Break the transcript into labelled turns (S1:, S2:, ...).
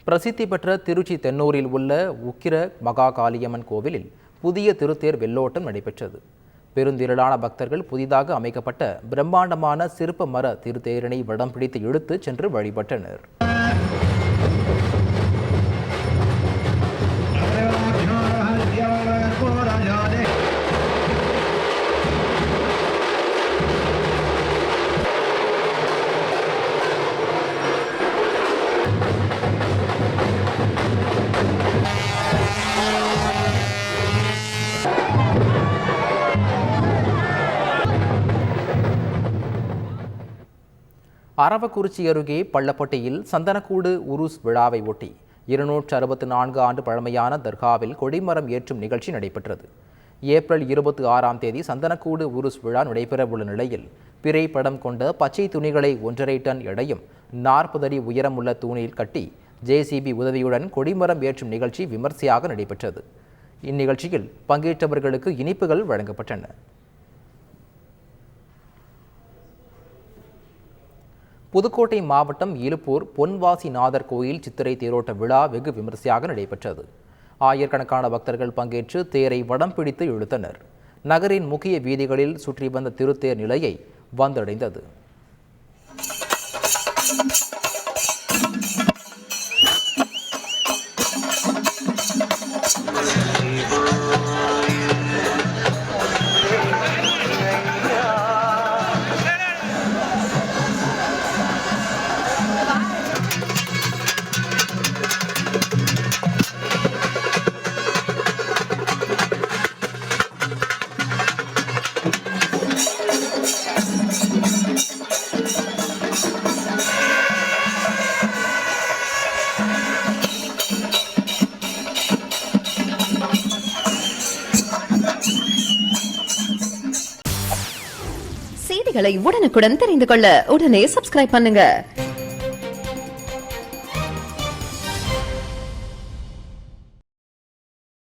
S1: பிரசித்தி பெற்ற திருச்சி தென்னூரில் உள்ள உக்கிர மகா காளியம்மன் கோவிலில் புதிய திருத்தேர் வெள்ளோட்டம் நடைபெற்றது. பெருந்திரளான பக்தர்கள் புதிதாக அமைக்கப்பட்ட பிரம்மாண்டமான சிற்ப மர திருத்தேரினை வடம் பிடித்து இழுத்து சென்று வழிபட்டனர். அரவக்குறிச்சி அருகே பள்ளப்பட்டியில் சந்தனக்கூடு உருஸ் விழாவை ஒட்டி 264 ஆண்டு பழமையான தர்காவில் கொடிமரம் ஏற்றும் நிகழ்ச்சி நடைபெற்றது. ஏப்ரல் 26ஆம் தேதி சந்தனக்கூடு உருஸ் விழா நடைபெறவுள்ள நிலையில் பிறை படம் கொண்ட பச்சை துணிகளை 1.5 டன் எடையும் 40 அடி உயரமுள்ள தூணில் கட்டி JCB உதவியுடன் கொடிமரம் ஏற்றும் நிகழ்ச்சி விமர்சையாக நடைபெற்றது. இந்நிகழ்ச்சியில் பங்கேற்றவர்களுக்கு இனிப்புகள் வழங்கப்பட்டன. புதுக்கோட்டை மாவட்டம் இலுப்பூர் பொன்வாசிநாதர் கோயில் சித்திரை தேரோட்ட விழா வெகு விமரிசையாக நடைபெற்றது. ஆயிரக்கணக்கான பக்தர்கள் பங்கேற்று தேரை வடம் பிடித்து இழுத்தனர். நகரின் முக்கிய வீதிகளில் சுற்றி வந்த திருத்தேர் நிலையை வந்தடைந்தது.
S2: செய்திகளை உடனுக்குடன் தெரிந்து கொள்ள உடனே சப்ஸ்கிரைப் பண்ணுங்க.